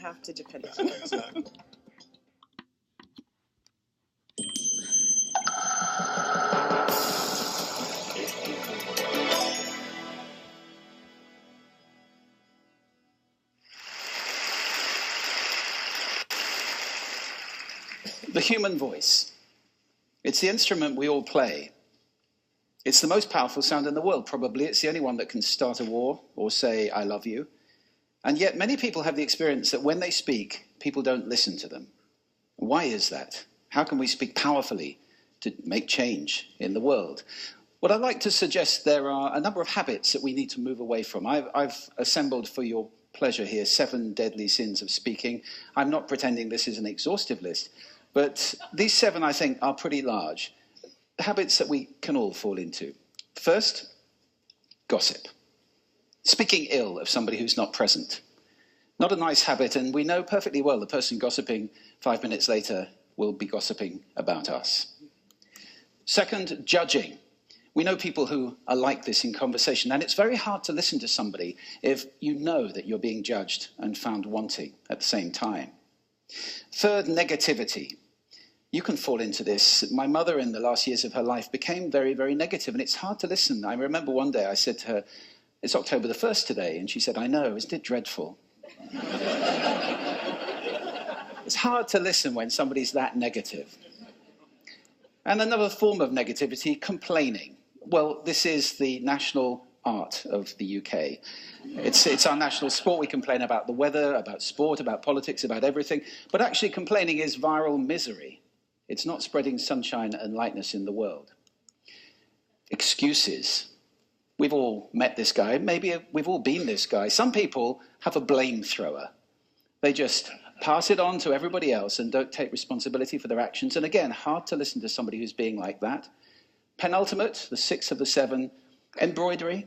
have to depend on it. The human voice. It's the instrument we all play. It's the most powerful sound in the world, probably. It's the only one that can start a war or say, I love you. And yet many people have the experience that when they speak, people don't listen to them. Why is that? How can we speak powerfully to make change in the world? Well, I'd like to suggest there are a number of habits that we need to move away from. I've assembled for your pleasure here 7 deadly sins of speaking. I'm not pretending this is an exhaustive list, but these 7, I think, are pretty large. Habits that we can all fall into. First, gossip. Speaking ill of somebody who's not present. Not a nice habit, and we know perfectly well the person gossiping 5 minutes later will be gossiping about us. Second, judging. We know people who are like this in conversation, and it's very hard to listen to somebody if you know that you're being judged and found wanting at the same time. Third, negativity. You can fall into this. My mother, in the last years of her life, became very, very negative, and it's hard to listen. I remember one day I said to her, it's October the 1st today, and she said, I know, isn't it dreadful? It's hard to listen when somebody's that negative. And another form of negativity, complaining. Well, this is the national art of the UK. It's our national sport. We complain about the weather, about sport, about politics, about everything. But actually complaining is viral misery. It's not spreading sunshine and lightness in the world. Excuses. We've all met this guy. Maybe we've all been this guy. Some people have a blame thrower. They just pass it on to everybody else and don't take responsibility for their actions. And again, hard to listen to somebody who's being like that. Penultimate, the 6th of the 7, embroidery,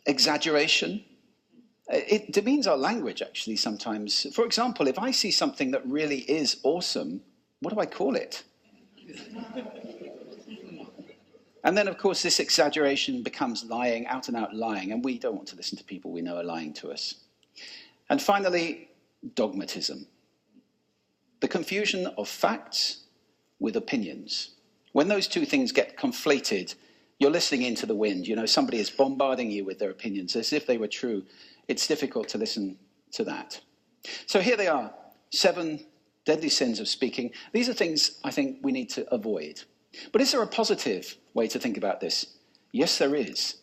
exaggeration. It demeans our language, actually, sometimes. For example, if I see something that really is awesome, what do I call it? And then, of course, this exaggeration becomes lying, out and out lying, and we don't want to listen to people we know are lying to us. And finally, dogmatism. The confusion of facts with opinions. When those two things get conflated, you're listening into the wind. You know, somebody is bombarding you with their opinions as if they were true. It's difficult to listen to that. So here they are, 7 deadly sins of speaking. These are things I think we need to avoid. But is there a positive way to think about this? Yes, there is.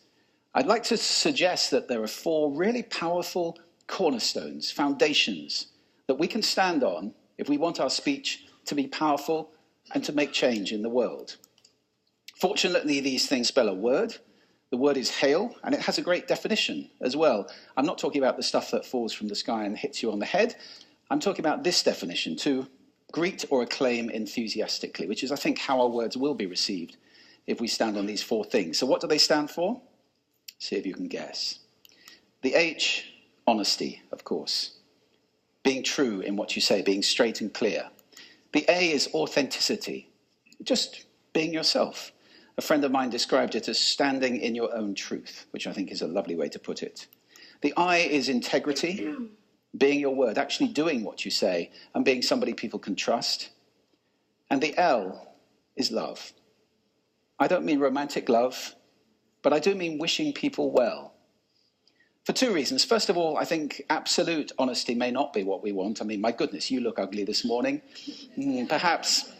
I'd like to suggest that there are 4 really powerful cornerstones, foundations, that we can stand on if we want our speech to be powerful and to make change in the world. Fortunately, these things spell a word. The word is hail, and it has a great definition as well. I'm not talking about the stuff that falls from the sky and hits you on the head. I'm talking about this definition, to greet or acclaim enthusiastically, which is, I think, how our words will be received if we stand on these 4 things. So what do they stand for? See if you can guess. The H, honesty, of course. Being true in what you say, being straight and clear. The A is authenticity, just being yourself. A friend of mine described it as standing in your own truth, which I think is a lovely way to put it. The I is integrity, being your word, actually doing what you say, and being somebody people can trust. And the L is love. I don't mean romantic love, but I do mean wishing people well. For 2 reasons. First of all, I think absolute honesty may not be what we want. I mean, my goodness, you look ugly this morning. Perhaps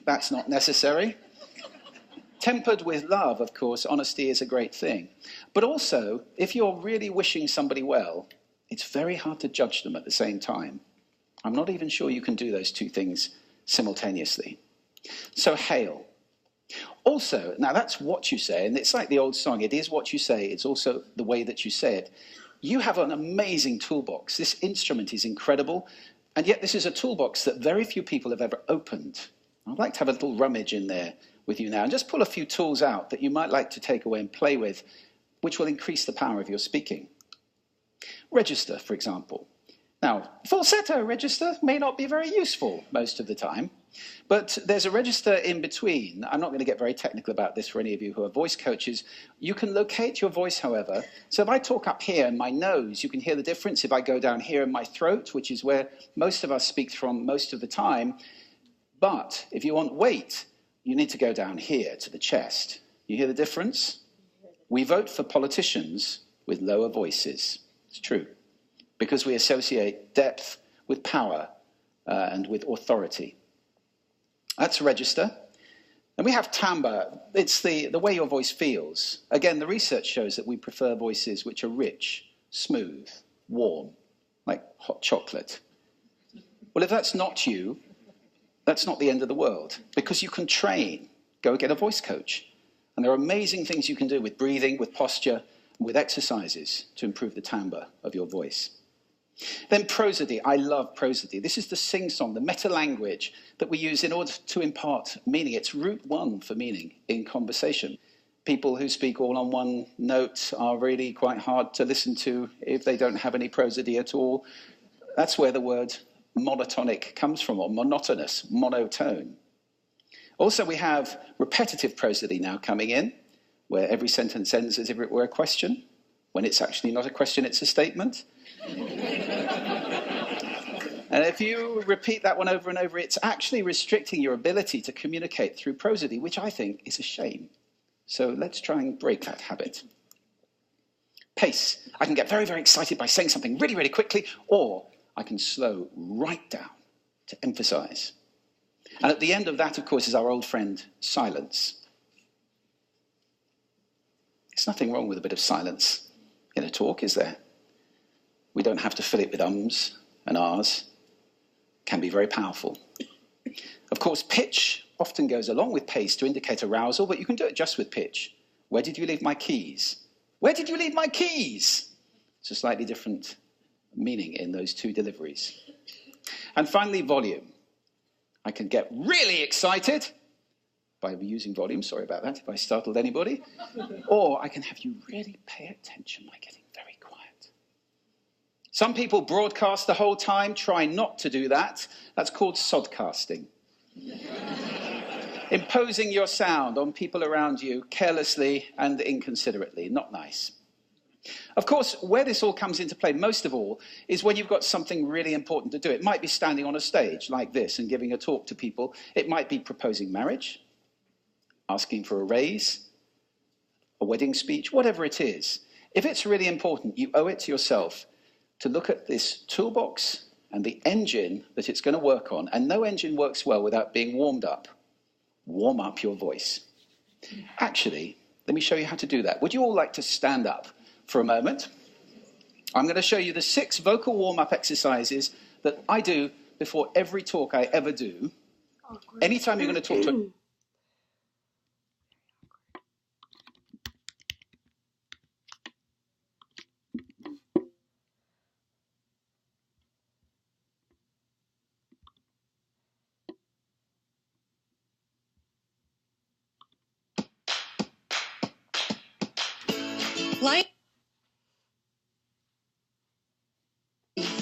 that's not necessary. Tempered with love, of course, honesty is a great thing. But also, if you're really wishing somebody well, it's very hard to judge them at the same time. I'm not even sure you can do those 2 things simultaneously. So hail. Also, now that's what you say, and it's like the old song, it is what you say, it's also the way that you say it. You have an amazing toolbox. This instrument is incredible, and yet this is a toolbox that very few people have ever opened. I'd like to have a little rummage in there with you now, and just pull a few tools out that you might like to take away and play with, which will increase the power of your speaking. Register, for example. Now, falsetto register may not be very useful most of the time, but there's a register in between. I'm not going to get very technical about this for any of you who are voice coaches. You can locate your voice, however. So if I talk up here in my nose, you can hear the difference. If I go down here in my throat, which is where most of us speak from most of the time. But if you want weight, you need to go down here to the chest. You hear the difference? We vote for politicians with lower voices. It's true. Because we associate depth with power and with authority. That's register. And we have timbre. It's the way your voice feels. Again, the research shows that we prefer voices which are rich, smooth, warm, like hot chocolate. Well, if that's not you, that's not the end of the world, because you can train. Go get a voice coach. And there are amazing things you can do with breathing, with posture, and with exercises to improve the timbre of your voice. Then prosody. I love prosody. This is the sing-song, the meta-language that we use in order to impart meaning. It's route one for meaning in conversation. People who speak all on one note are really quite hard to listen to if they don't have any prosody at all. That's where the word monotonic comes from, or monotonous, monotone. Also, we have repetitive prosody now coming in, where every sentence ends as if it were a question, when it's actually not a question, it's a statement. And if you repeat that one over and over, it's actually restricting your ability to communicate through prosody, which I think is a shame. So let's try and break that habit. Pace. I can get very, very excited by saying something really, really quickly, or I can slow right down to emphasize. And at the end of that, of course, is our old friend, silence. There's nothing wrong with a bit of silence in a talk, is there? We don't have to fill it with ums and ahs. It can be very powerful. Of course, pitch often goes along with pace to indicate arousal, but you can do it just with pitch. Where did you leave my keys? Where did you leave my keys? It's a slightly different meaning in those two deliveries. And finally, volume. I can get really excited by using volume. Sorry about that if I startled anybody. Or I can have you really pay attention by getting very quiet. Some people broadcast the whole time. Try not to do that. That's called sodcasting. Imposing your sound on people around you carelessly and inconsiderately. Not nice. Of course, where this all comes into play most of all is when you've got something really important to do. It might be standing on a stage like this and giving a talk to people. It might be proposing marriage, asking for a raise, a wedding speech, whatever it is. If it's really important, you owe it to yourself to look at this toolbox and the engine that it's going to work on. And no engine works well without being warmed up. Warm up your voice. Actually, let me show you how to do that. Would you all like to stand up for a moment? I'm going to show you the 6 vocal warm-up exercises that I do before every talk I ever do. Anytime you're going to talk to Like,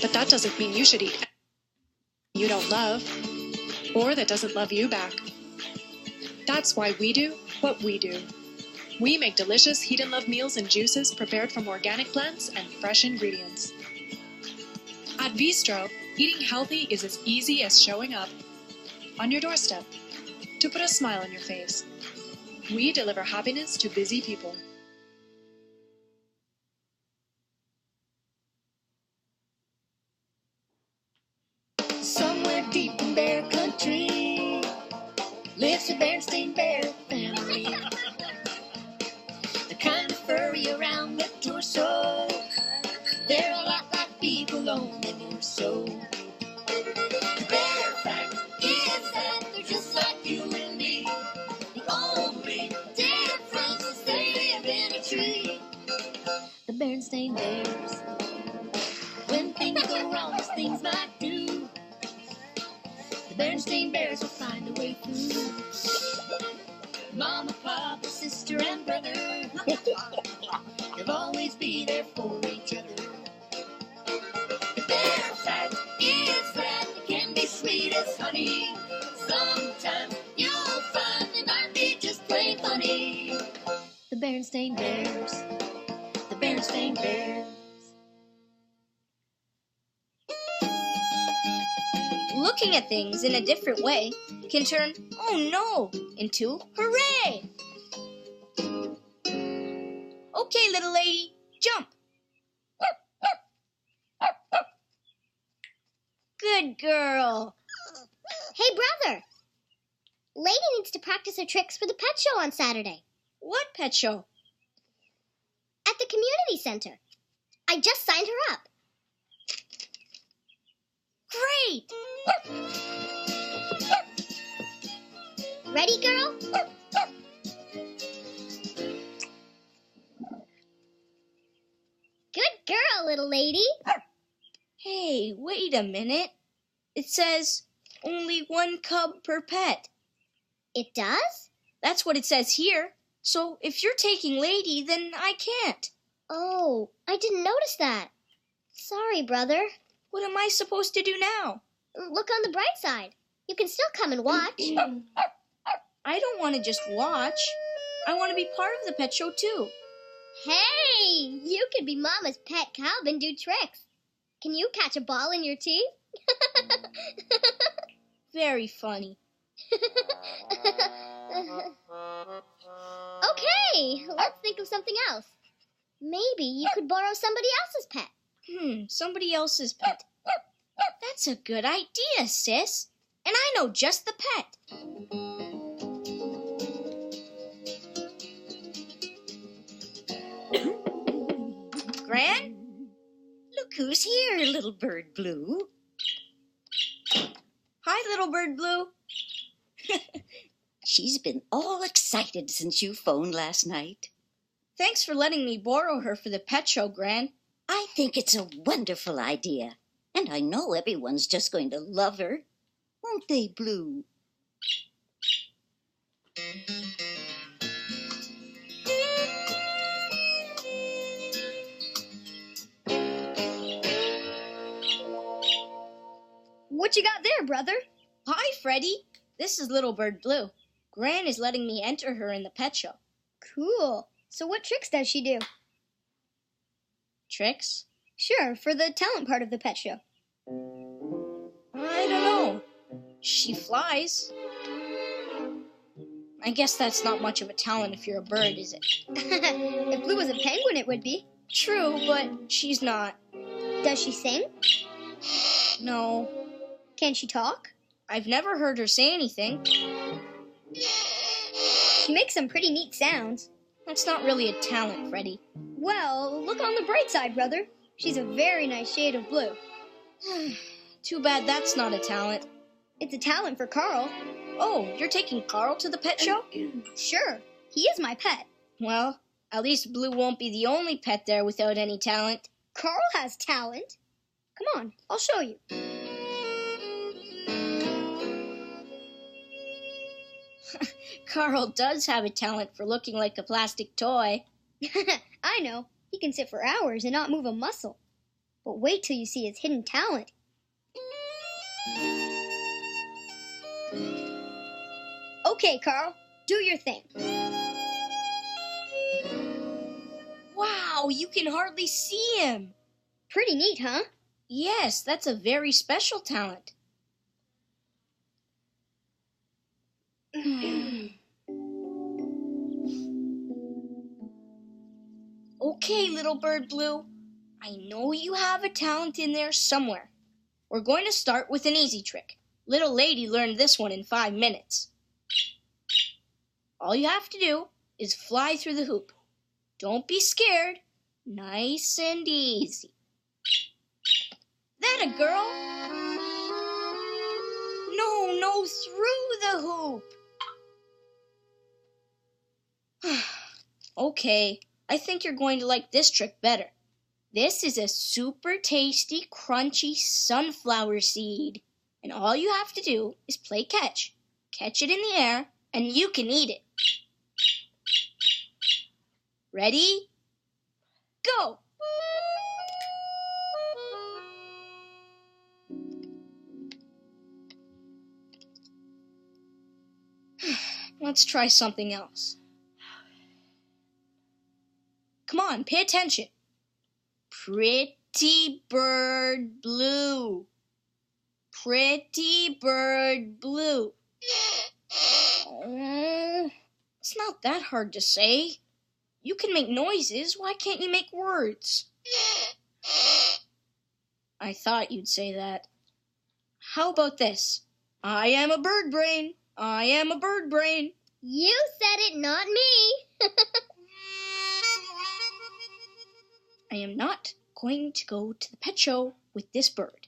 but that doesn't mean you should eat you don't love, or that doesn't love you back. That's why we do what we do. We make delicious Heat and Love meals and juices prepared from organic plants and fresh ingredients. At Bistro, eating healthy is as easy as showing up on your doorstep to put a smile on your face. We deliver happiness to busy people. Somewhere deep in Bear Country lives a Bernstein Bear family. They're kind of furry around the torso. They're a lot like people, only more so. The bear fact is that they're just like you and me. The only difference is they live in a tree. The Bernstein Bears. When things go wrong, as things might do, the Bernstein Bears will find a way through. Mama, Papa, sister, and brother, they'll always be there for each other. The Bear Berenstain Bears. The Berenstain Bears. Looking at things in a different way can turn "oh no" into "hooray." Okay, little lady, jump. Good girl. Hey, brother. Lady needs to practice her tricks for the pet show on Saturday What pet show? at the community center. I just signed her up. Great. Ready, girl? Good girl, little lady. Hey, wait a minute. It says only one cub per pet. It does? That's what it says here. So if you're taking Lady, then I can't. Oh, I didn't notice that. Sorry, brother. What am I supposed to do now? Look on the bright side. You can still come and watch. I don't want to just watch. I want to be part of the pet show too. Hey, you could be Mama's pet cub and do tricks. Can you catch a ball in your teeth? Very funny. Okay, let's think of something else. Maybe you could borrow somebody else's pet. Somebody else's pet. That's a good idea, sis. And I know just the pet. Gran? Look who's here, little bird Blue. Hi, little bird Blue. She's been all excited since you phoned last night. Thanks for letting me borrow her for the pet show, Gran. I think it's a wonderful idea, and I know everyone's just going to love her. Won't they, Blue? What you got there, brother? Hi, Freddie. This is little bird Blue. Gran is letting me enter her in the pet show. Cool. So what tricks does she do? Tricks? Sure, for the talent part of the pet show. I don't know. She flies. I guess that's not much of a talent if you're a bird, is it? If Blue was a penguin, it would be. True, but she's not. Does she sing? No. Can she talk? I've never heard her say anything. She makes some pretty neat sounds. That's not really a talent, Freddie. Well, look on the bright side, brother. She's a very nice shade of blue. Too bad that's not a talent. It's a talent for Carl. Oh, you're taking Carl to the pet show? Sure, he is my pet. Well, at least Blue won't be the only pet there without any talent. Carl has talent. Come on, I'll show you. Carl does have a talent for looking like a plastic toy. I know. He can sit for hours and not move a muscle. But wait till you see his hidden talent. Okay, Carl, do your thing. Wow, you can hardly see him. Pretty neat, huh? Yes, that's a very special talent. Okay, little bird Blue. I know you have a talent in there somewhere. We're going to start with an easy trick. Little lady learned this one in 5 minutes. All you have to do is fly through the hoop. Don't be scared. Nice and easy. That a girl? No, through the hoop. Okay, I think you're going to like this trick better. This is a super tasty, crunchy sunflower seed. And all you have to do is play catch. Catch it in the air, and you can eat it. Ready? Go! Let's try something else. on, pay attention. Pretty bird blue. Pretty bird blue. It's not that hard to say. You can make noises. Why can't you make words? I thought you'd say that. How about this? I am a bird brain. I am a bird brain. You said it, not me. I am not going to go to the pet show with this bird.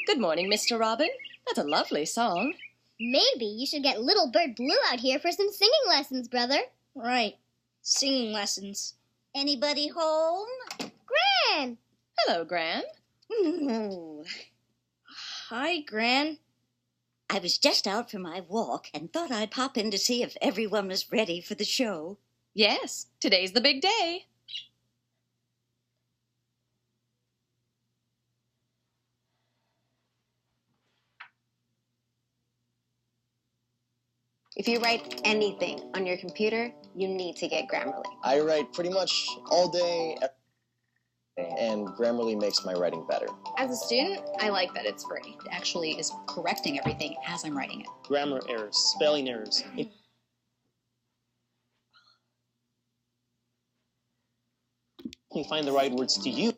Good morning, Mr. Robin. That's a lovely song. Maybe you should get Little Bird Blue out here for some singing lessons, brother. Right. Singing lessons. Anybody home? Gran! Hello, Gran. Hi, Gran. I was just out for my walk and thought I'd pop in to see if everyone was ready for the show. Yes, today's the big day. If you write anything on your computer, you need to get Grammarly. I write pretty much all day, and Grammarly makes my writing better. As a student, I like that it's free. It actually is correcting everything as I'm writing it. Grammar errors, spelling errors. You find the right words to use.